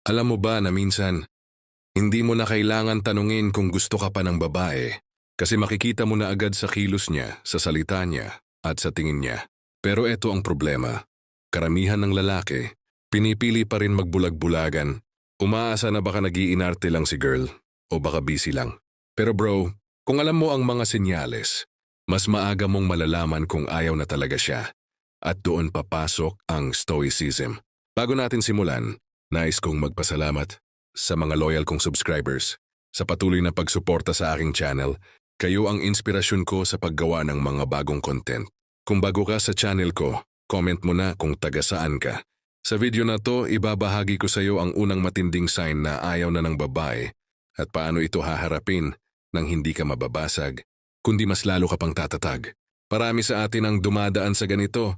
Alam mo ba na minsan, hindi mo na kailangan tanungin kung gusto ka pa ng babae kasi makikita mo na agad sa kilos niya, sa salita niya, at sa tingin niya. Pero eto ang problema. Karamihan ng lalaki, pinipili pa rin magbulag-bulagan. Umaasa na baka nag-iinarte lang si girl o baka busy lang. Pero bro, kung alam mo ang mga senyales, mas maaga mong malalaman kung ayaw na talaga siya. At doon papasok ang stoicism. Bago natin simulan, nais kong magpasalamat sa mga loyal kong subscribers sa patuloy na pagsuporta sa aking channel. Kayo ang inspirasyon ko sa paggawa ng mga bagong content. Kung bago ka sa channel ko, comment mo na kung taga saan ka. Sa video na to, ibabahagi ko sa iyo ang unang matinding sign na ayaw na ng babae at paano ito haharapin nang hindi ka mababasag, kundi mas lalo ka pang tatatag. Parami sa atin ang dumadaan sa ganito.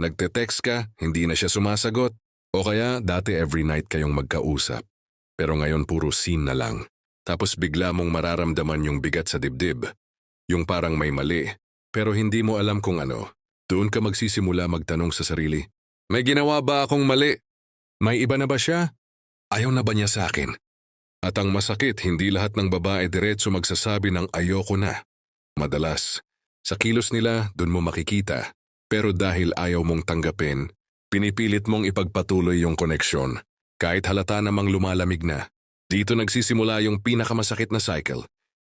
Nagte-text ka, hindi na siya sumasagot. O kaya dati every night kayong magkausap. Pero ngayon puro scene na lang. Tapos bigla mong mararamdaman yung bigat sa dibdib. Yung parang may mali, pero hindi mo alam kung ano. Doon ka magsisimula magtanong sa sarili. May ginawa ba akong mali? May iba na ba siya? Ayaw na ba niya sa akin? At ang masakit, hindi lahat ng babae diretso magsasabi ng ayoko na. Madalas, sa kilos nila doon mo makikita. Pero dahil ayaw mong tanggapin, pinipilit mong ipagpatuloy yung koneksyon. Kahit halata namang lumalamig na. Dito nagsisimula yung pinakamasakit na cycle.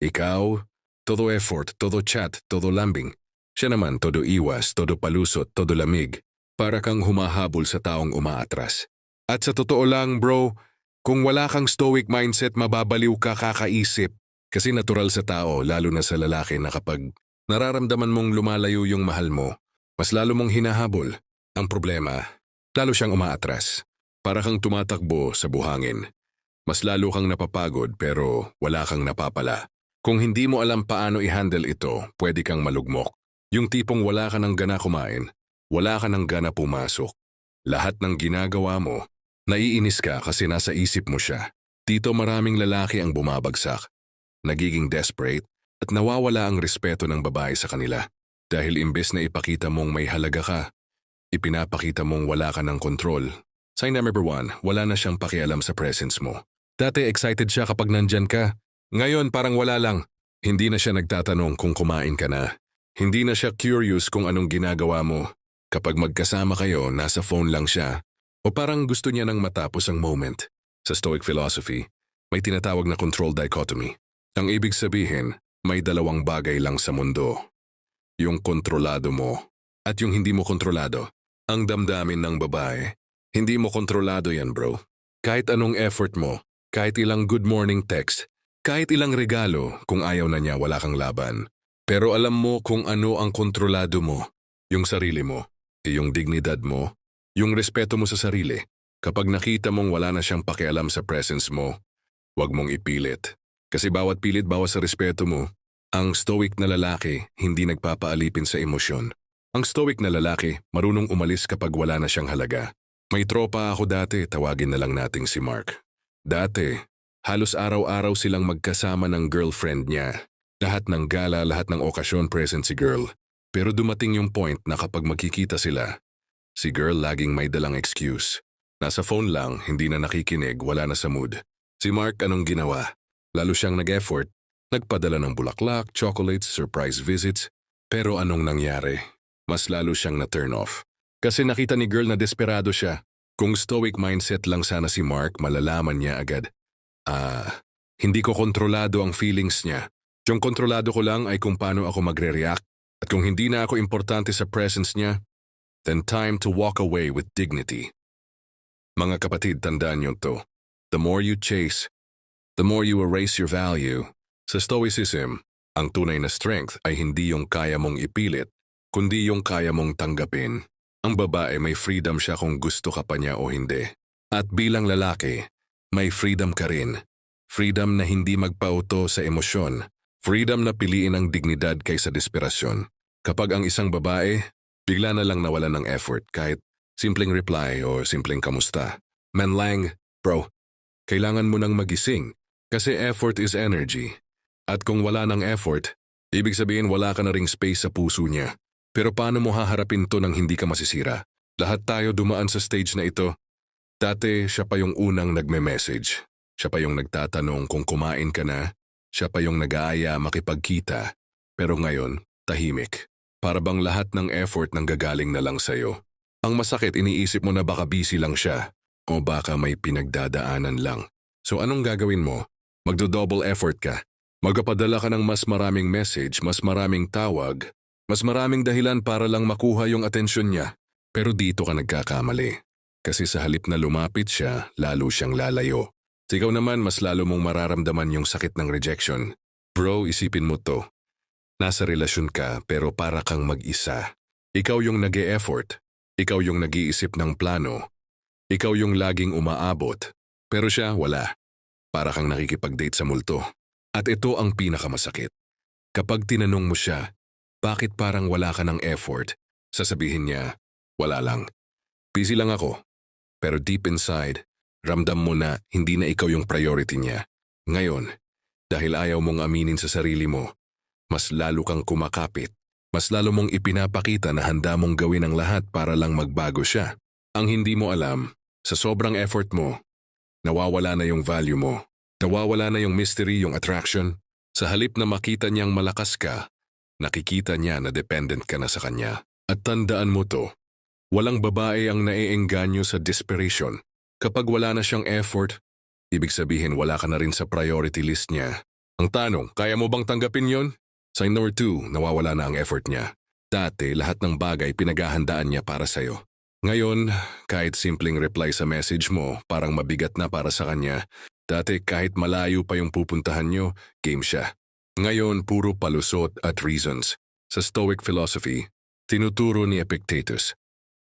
Ikaw, todo effort, todo chat, todo lambing. Siya naman todo iwas, todo palusot, todo lamig. Para kang humahabol sa taong umaatras. At sa totoo lang bro, kung wala kang stoic mindset mababaliw ka kakaisip. Kasi natural sa tao, lalo na sa lalaki na kapag nararamdaman mong lumalayo yung mahal mo, mas lalo mong hinahabol. Ang problema, lalo siyang umaatras. Para kang tumatakbo sa buhangin. Mas lalo kang napapagod pero wala kang napapala. Kung hindi mo alam paano i-handle ito, pwede kang malugmok. Yung tipong wala ka ng gana kumain, wala ka ng gana pumasok. Lahat ng ginagawa mo, naiinis ka kasi nasa isip mo siya. Dito maraming lalaki ang bumabagsak. Nagiging desperate at nawawala ang respeto ng babae sa kanila. Dahil imbes na ipakita mong may halaga ka, ipinapakita mong wala ka ng kontrol. Sign number 1, wala na siyang pakialam sa presence mo. Dati excited siya kapag nandyan ka. Ngayon parang wala lang. Hindi na siya nagtatanong kung kumain ka na. Hindi na siya curious kung anong ginagawa mo. Kapag magkasama kayo, nasa phone lang siya. O parang gusto niya nang matapos ang moment. Sa Stoic philosophy, may tinatawag na control dichotomy. Ang ibig sabihin, may dalawang bagay lang sa mundo. Yung kontrolado mo at yung hindi mo kontrolado. Ang damdamin ng babae. Hindi mo kontrolado yan bro. Kahit anong effort mo, kahit ilang good morning text, kahit ilang regalo, kung ayaw na niya wala kang laban. Pero alam mo kung ano ang kontrolado mo. Yung sarili mo, yung dignidad mo, yung respeto mo sa sarili. Kapag nakita mong wala na siyang pakialam sa presence mo, huwag mong ipilit. Kasi bawat pilit bawas sa respeto mo. Ang stoic na lalaki hindi nagpapaalipin sa emosyon. Ang stoic na lalaki marunong umalis kapag wala na siyang halaga. May tropa ako dati, tawagin na lang nating si Mark. Dati, halos araw-araw silang magkasama ng girlfriend niya. Lahat ng gala, lahat ng okasyon present si girl. Pero dumating yung point na kapag magkikita sila, si girl laging may dalang excuse. Nasa phone lang, hindi na nakikinig, wala na sa mood. Si Mark anong ginawa? Lalo siyang nag-effort. Nagpadala ng bulaklak, chocolates, surprise visits. Pero anong nangyari? Mas lalo siyang na-turn off. Kasi nakita ni girl na desperado siya. Kung stoic mindset lang sana si Mark, malalaman niya agad. Hindi ko kontrolado ang feelings niya. Yung kontrolado ko lang ay kung paano ako magre-react. At kung hindi na ako importante sa presence niya, then time to walk away with dignity. Mga kapatid, tandaan niyo to. The more you chase, the more you erase your value. Sa stoicism, ang tunay na strength ay hindi yung kaya mong ipilit, kundi yung kaya mong tanggapin. Ang babae may freedom siya kung gusto ka pa niya o hindi. At bilang lalaki, may freedom ka rin. Freedom na hindi magpauto sa emosyon. Freedom na piliin ang dignidad kaysa desperasyon. Kapag ang isang babae, bigla na lang nawalan ng effort kahit simpleng reply o simpleng kamusta. Man lang, bro, kailangan mo nang magising kasi effort is energy. At kung wala ng effort, ibig sabihin wala ka na ring space sa puso niya. Pero paano mo haharapin to nang hindi ka masisira? Lahat tayo dumaan sa stage na ito. Dati siya pa yung unang nagme-message. Siya pa yung nagtatanong kung kumain ka na. Siya pa yung nag-aaya makipagkita. Pero ngayon, tahimik. Para bang lahat ng effort nanggagaling na lang sa'yo. Ang masakit, iniisip mo na baka busy lang siya. O baka may pinagdadaanan lang. So anong gagawin mo? Magdo-double effort ka. Magpapadala ka ng mas maraming message, mas maraming tawag, mas maraming dahilan para lang makuha yung atensyon niya. Pero dito ka nagkakamali. Kasi sa halip na lumapit siya, lalo siyang lalayo. Ikaw naman mas lalo mong mararamdaman yung sakit ng rejection. Bro, isipin mo to. Nasa relasyon ka pero para kang mag-isa. Ikaw yung nag-e-effort. Ikaw yung nag-iisip ng plano. Ikaw yung laging umaabot. Pero siya, wala. Para kang nakikipag-date sa multo. At ito ang pinakamasakit. Kapag tinanong mo siya, bakit parang wala ka ng effort? Sasabihin niya, wala lang. Busy lang ako. Pero deep inside, ramdam mo na hindi na ikaw yung priority niya. Ngayon, dahil ayaw mong aminin sa sarili mo, mas lalo kang kumakapit. Mas lalo mong ipinapakita na handa mong gawin ang lahat para lang magbago siya. Ang hindi mo alam, sa sobrang effort mo, nawawala na yung value mo. Nawawala na yung mystery, yung attraction. Sa halip na makita niyang malakas ka, nakikita niya na dependent ka na sa kanya. At tandaan mo to, walang babae ang naiengganyo sa desperation. Kapag wala na siyang effort, ibig sabihin wala ka na rin sa priority list niya. Ang tanong, kaya mo bang tanggapin yon? Sign number 2, nawawala na ang effort niya. Dati, lahat ng bagay pinaghahandaan niya para sa'yo. Ngayon, kahit simpleng reply sa message mo, parang mabigat na para sa kanya. Dati kahit malayo pa yung pupuntahan nyo, game siya. Ngayon, puro palusot at reasons. Sa Stoic philosophy, tinuturo ni Epictetus,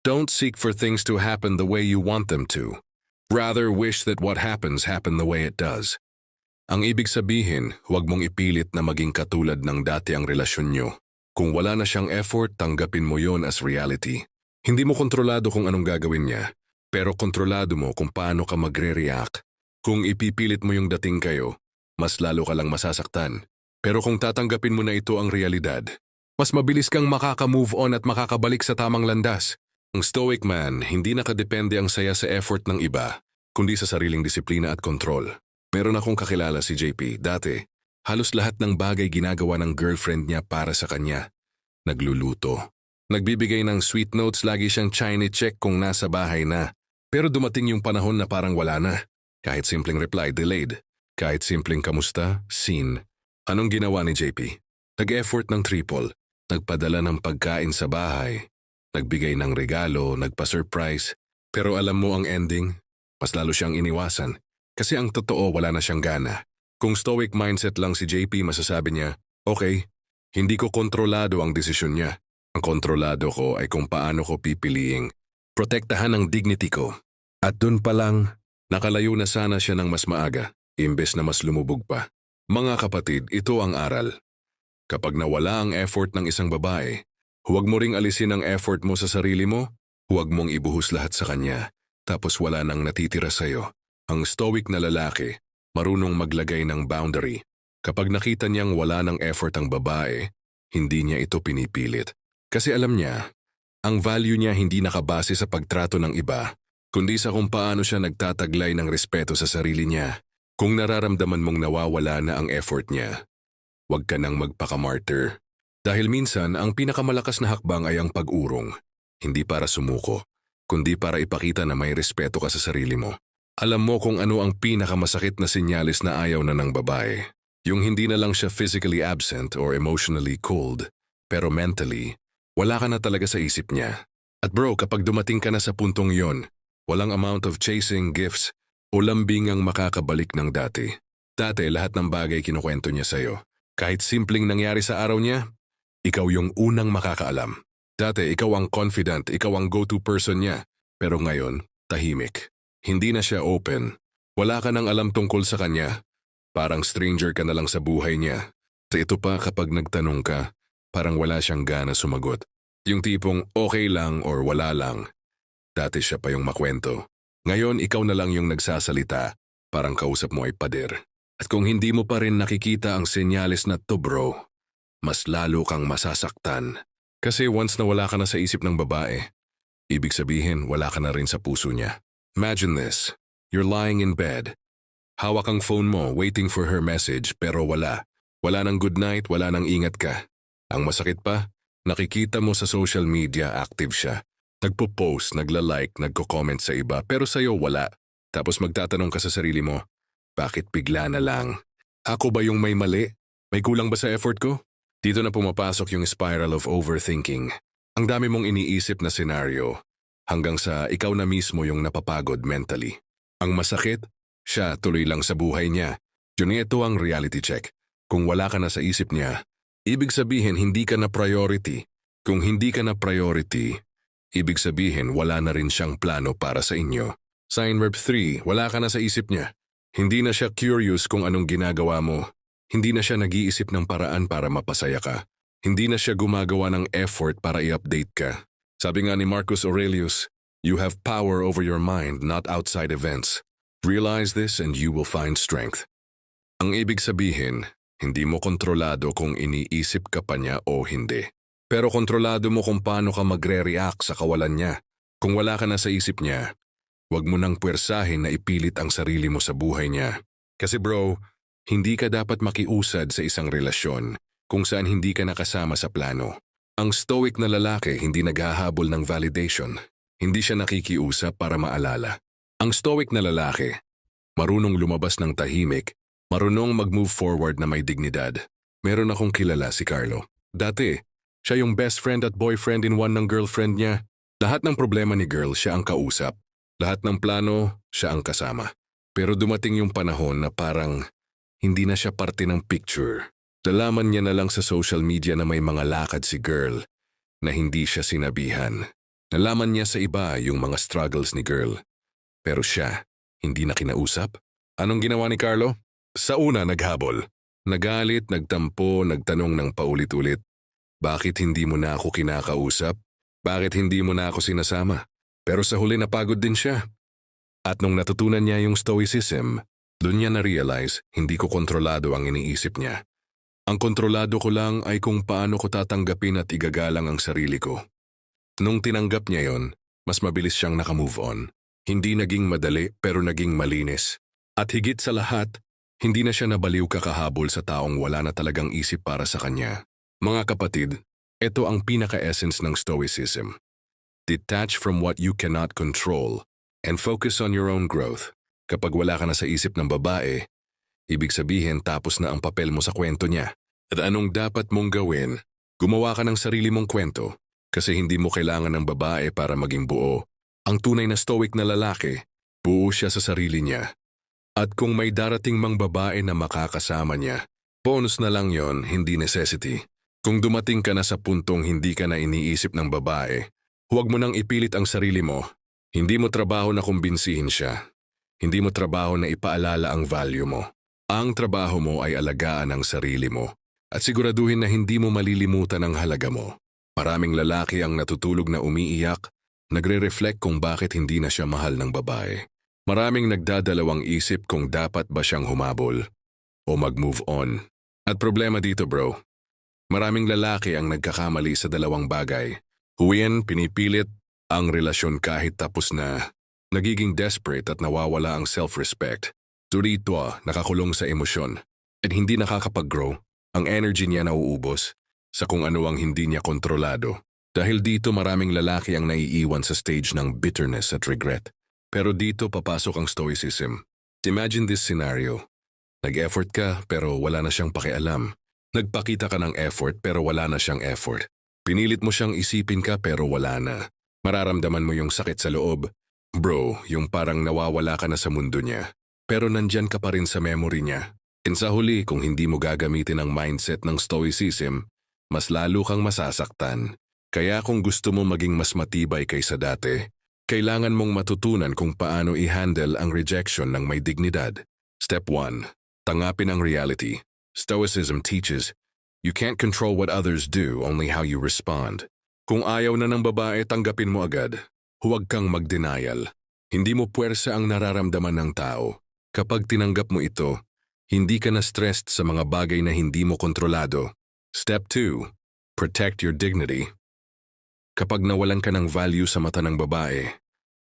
don't seek for things to happen the way you want them to. Rather wish that what happens happen the way it does. Ang ibig sabihin, huwag mong ipilit na maging katulad ng dati ang relasyon nyo. Kung wala na siyang effort, tanggapin mo yon as reality. Hindi mo kontrolado kung anong gagawin niya, pero kontrolado mo kung paano ka magre-react. Kung ipipilit mo yung dating kayo, mas lalo ka lang masasaktan. Pero kung tatanggapin mo na ito ang realidad, mas mabilis kang makaka-move on at makakabalik sa tamang landas. Ang Stoic man, hindi nakadepende ang saya sa effort ng iba, kundi sa sariling disiplina at kontrol. Meron akong kakilala si JP. Dati, halos lahat ng bagay ginagawa ng girlfriend niya para sa kanya. Nagluluto. Nagbibigay ng sweet notes, lagi siyang shiny check kung nasa bahay na. Pero dumating yung panahon na parang wala na. Kahit simpleng reply, delayed. Kahit simpleng kamusta, seen. Anong ginawa ni JP? Nag-effort ng triple. Nagpadala ng pagkain sa bahay. Nagbigay ng regalo, nagpa-surprise. Pero alam mo ang ending? Mas lalo siyang iniwasan. Kasi ang totoo, wala na siyang gana. Kung stoic mindset lang si JP, masasabi niya, okay, hindi ko kontrolado ang desisyon niya. Ang kontrolado ko ay kung paano ko pipiliing. Protektahan ang dignity ko. At dun pa lang, nakalayo na sana siya ng mas maaga, imbes na mas lumubog pa. Mga kapatid, ito ang aral. Kapag nawala ang effort ng isang babae, huwag mo ring alisin ang effort mo sa sarili mo, huwag mong ibuhos lahat sa kanya, tapos wala nang natitira sa'yo. Ang stoic na lalaki, marunong maglagay ng boundary. Kapag nakita niyang wala ng effort ang babae, hindi niya ito pinipilit. Kasi alam niya, ang value niya hindi nakabase sa pagtrato ng iba, kundi sa kung paano siya nagtataglay ng respeto sa sarili niya. Kung nararamdaman mong nawawala na ang effort niya, huwag ka nang magpaka-martyr. Dahil minsan, ang pinakamalakas na hakbang ay ang pag-urong. Hindi para sumuko, kundi para ipakita na may respeto ka sa sarili mo. Alam mo kung ano ang pinakamasakit na sinyalis na ayaw na ng babae. Yung hindi na lang siya physically absent or emotionally cold, pero mentally, wala ka na talaga sa isip niya. At bro, kapag dumating ka na sa puntong yon, walang amount of chasing, gifts, o lambing ang makakabalik ng dati. Dati, lahat ng bagay kinukwento niya sa'yo. Kahit simpleng nangyari sa araw niya, ikaw yung unang makakaalam. Dati, ikaw ang confident, ikaw ang go-to person niya. Pero ngayon, tahimik. Hindi na siya open. Wala ka nang alam tungkol sa kanya. Parang stranger ka na lang sa buhay niya. At ito pa kapag nagtanong ka, parang wala siyang gana sumagot. Yung tipong okay lang or wala lang. Dati siya pa yung makwento. Ngayon ikaw na lang yung nagsasalita, parang kausap mo ay pader. At kung hindi mo pa rin nakikita ang senyales na to bro, mas lalo kang masasaktan. Kasi once na wala ka na sa isip ng babae, ibig sabihin wala ka na rin sa puso niya. Imagine this. You're lying in bed. Hawak ang phone mo, waiting for her message, pero wala. Wala nang good night, wala nang ingat ka. Ang masakit pa, nakikita mo sa social media active siya. Nagpo-post, nagla-like, nagko-comment sa iba, pero sa'yo wala. Tapos magtatanong ka sa sarili mo, bakit bigla na lang? Ako ba yung may mali? May kulang ba sa effort ko? Dito na pumapasok yung spiral of overthinking. Ang dami mong iniisip na senaryo, hanggang sa ikaw na mismo yung napapagod mentally. Ang masakit, siya tuloy lang sa buhay niya. Yun ito ang reality check. Kung wala ka na sa isip niya, ibig sabihin hindi ka na priority. Kung hindi ka na priority, ibig sabihin wala na rin siyang plano para sa inyo. Sign verb 3, wala ka na sa isip niya. Hindi na siya curious kung anong ginagawa mo. Hindi na siya nag-iisip ng paraan para mapasaya ka. Hindi na siya gumagawa ng effort para i-update ka. Sabi nga ni Marcus Aurelius, you have power over your mind, not outside events. Realize this and you will find strength. Ang ibig sabihin, hindi mo kontrolado kung iniisip ka pa niya o hindi. Pero kontrolado mo kung paano ka magre-react sa kawalan niya. Kung wala ka na sa isip niya, huwag mo nang puwersahin na ipilit ang sarili mo sa buhay niya. Kasi bro, hindi ka dapat makiusad sa isang relasyon kung saan hindi ka nakasama sa plano. Ang stoic na lalaki hindi naghahabol ng validation. Hindi siya nakikiusap para maalala. Ang stoic na lalaki, marunong lumabas ng tahimik, marunong mag-move forward na may dignidad. Meron akong kilala si Carlo. Dati, siya yung best friend at boyfriend in one ng girlfriend niya. Lahat ng problema ni girl siya ang kausap. Lahat ng plano, siya ang kasama. Pero dumating yung panahon na parang hindi na siya parte ng picture. Nalaman niya na lang sa social media na may mga lakad si girl na hindi siya sinabihan. Nalaman niya sa iba yung mga struggles ni girl. Pero siya, hindi na kinausap. Anong ginawa ni Carlo? Sa una, naghabol. Nagalit, nagtampo, nagtanong ng paulit-ulit. Bakit hindi mo na ako kinakausap? Bakit hindi mo na ako sinasama? Pero sa huli napagod din siya. At nung natutunan niya yung stoicism, doon niya na-realize hindi ko kontrolado ang iniisip niya. Ang kontrolado ko lang ay kung paano ko tatanggapin at igagalang ang sarili ko. Nung tinanggap niya yon, mas mabilis siyang nakamove on. Hindi naging madali pero naging malinis. At higit sa lahat, hindi na siya nabaliw kakahabol sa taong wala na talagang isip para sa kanya. Mga kapatid, ito ang pinaka-essence ng stoicism. Detach from what you cannot control and focus on your own growth. Kapag wala ka na sa isip ng babae, ibig sabihin tapos na ang papel mo sa kwento niya. At anong dapat mong gawin? Gumawa ka ng sarili mong kwento kasi hindi mo kailangan ng babae para maging buo. Ang tunay na stoic na lalaki, buo siya sa sarili niya. At kung may darating mang babae na makakasama niya, bonus na lang yon, hindi necessity. Kung dumating ka na sa puntong hindi ka na iniisip ng babae, huwag mo nang ipilit ang sarili mo. Hindi mo trabaho na kumbinsihin siya. Hindi mo trabaho na ipaalala ang value mo. Ang trabaho mo ay alagaan ang sarili mo at siguraduhin na hindi mo malilimutan ang halaga mo. Maraming lalaki ang natutulog na umiiyak, nagre-reflect kung bakit hindi na siya mahal ng babae. Maraming nagdadalawang isip kung dapat ba siyang humabol o mag-move on. At problema dito bro, maraming lalaki ang nagkakamali sa dalawang bagay. Huwian, pinipilit ang relasyon kahit tapos na. Nagiging desperate at nawawala ang self-respect. Turito, nakakulong sa emosyon. At hindi nakakapag-grow, ang energy niya nauubos sa kung ano ang hindi niya kontrolado. Dahil dito maraming lalaki ang naiiwan sa stage ng bitterness at regret. Pero dito papasok ang stoicism. Imagine this scenario. Nag-effort ka pero wala na siyang pakialam. Nagpakita ka ng effort pero wala na siyang effort. Pinilit mo siyang isipin ka pero wala na. Mararamdaman mo yung sakit sa loob. Bro, yung parang nawawala ka na sa mundo niya. Pero nandyan ka pa rin sa memory niya. And sa huli, kung hindi mo gagamitin ang mindset ng stoicism, mas lalo kang masasaktan. Kaya kung gusto mo maging mas matibay kaysa dati, kailangan mong matutunan kung paano i-handle ang rejection ng may dignidad. Step 1. Tanggapin ang reality. Stoicism teaches, you can't control what others do, only how you respond. Kung ayaw na ng babae, tanggapin mo agad. Huwag kang mag-denial. Hindi mo puwersa ang nararamdaman ng tao. Kapag tinanggap mo ito, hindi ka na stressed sa mga bagay na hindi mo kontrolado. Step 2. Protect your dignity. Kapag nawalan ka ng value sa mata ng babae,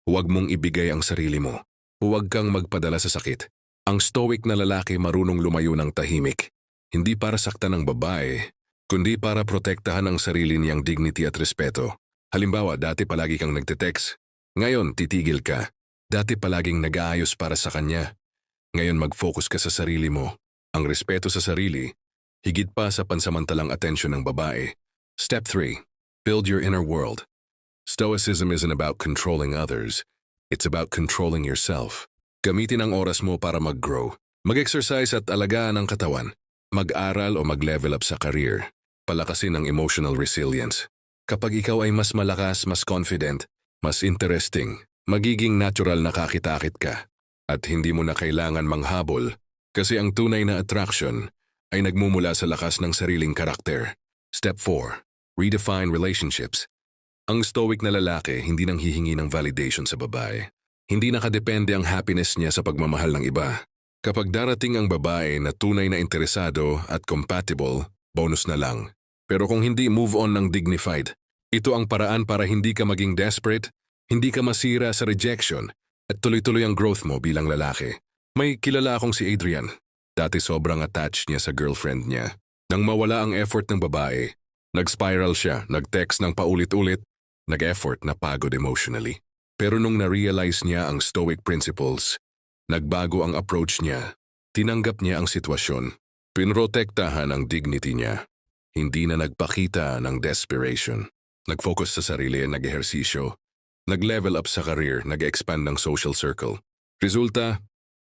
Huwag mong ibigay ang sarili mo. Huwag kang magpadala sa sakit. Ang stoic na lalaki marunong lumayo ng tahimik. Hindi para saktan ng babae, kundi para protektahan ang sarili niyang dignity at respeto. Halimbawa, dati palagi kang nagte-text. Ngayon, titigil ka. Dati palaging nag-aayos para sa kanya. Ngayon, mag-focus ka sa sarili mo. Ang respeto sa sarili, higit pa sa pansamantalang atensyon ng babae. Step 3. Build your inner world. Stoicism isn't about controlling others. It's about controlling yourself. Gamitin ang oras mo para mag-grow. Mag-exercise at alagaan ang katawan. Mag-aral o mag-level up sa career. Palakasin ang emotional resilience. Kapag ikaw ay mas malakas, mas confident, mas interesting, magiging natural na kakitakit ka. At hindi mo na kailangan manghabol kasi ang tunay na attraction ay nagmumula sa lakas ng sariling karakter. Step 4. Redefine relationships. Ang stoic na lalaki hindi nang hihingi ng validation sa babae. Hindi nakadepende ang happiness niya sa pagmamahal ng iba. Kapag darating ang babae na tunay na interesado at compatible, bonus na lang. Pero kung hindi, move on ng dignified. Ito ang paraan para hindi ka maging desperate, hindi ka masira sa rejection, at tuloy-tuloy ang growth mo bilang lalaki. May kilala akong si Adrian. Dati sobrang attached niya sa girlfriend niya. Nang mawala ang effort ng babae, nag-spiral siya, nag-text ng paulit-ulit, nag-effort na pagod emotionally. Pero nung na-realize niya ang stoic principles, nagbago ang approach niya. Tinanggap niya ang sitwasyon. Pinrotektahan ang dignity niya. Hindi na nagpakita ng desperation. Nag-focus sa sarili, nag-ehersisyo. Nag-level up sa career, nag-expand ng social circle. Resulta,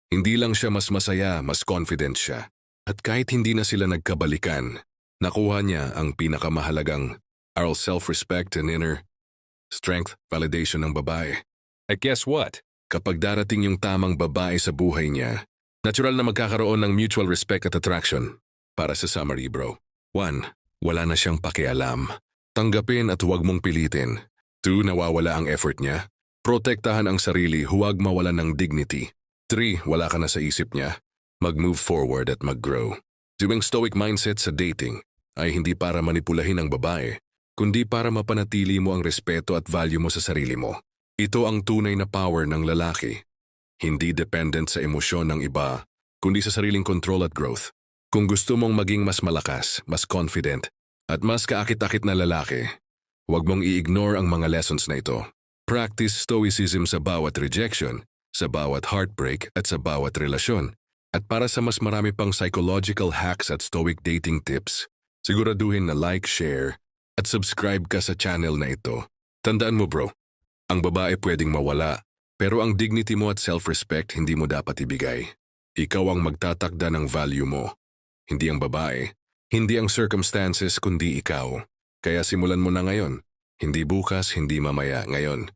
hindi lang siya mas masaya, mas confident siya. At kahit hindi na sila nagkabalikan, nakuha niya ang pinakamahalagang our self-respect and inner strength, validation ng babae. At guess what? Kapag darating yung tamang babae sa buhay niya, natural na magkakaroon ng mutual respect at attraction. Para sa summary, bro. 1. Wala na siyang pakialam. Tanggapin at huwag mong pilitin. 2. Nawawala ang effort niya. Protektahan ang sarili, huwag mawalan ng dignity. 3. Wala ka na sa isip niya. Mag-move forward at mag-grow. Yung stoic mindset sa dating ay hindi para manipulahin ang babae, kundi para mapanatili mo ang respeto at value mo sa sarili mo. Ito ang tunay na power ng lalaki. Hindi dependent sa emosyon ng iba, kundi sa sariling control at growth. Kung gusto mong maging mas malakas, mas confident, at mas kaakit-akit na lalaki, huwag mong i-ignore ang mga lessons na ito. Practice stoicism sa bawat rejection, sa bawat heartbreak at sa bawat relasyon. At para sa mas marami pang psychological hacks at stoic dating tips, siguraduhin na like, share, at subscribe ka sa channel na ito. Tandaan mo, bro, ang babae pwedeng mawala, pero ang dignity mo at self-respect hindi mo dapat ibigay. Ikaw ang magtatakda ng value mo. Hindi ang babae, hindi ang circumstances kundi ikaw. Kaya simulan mo na ngayon. Hindi bukas, hindi mamaya, ngayon.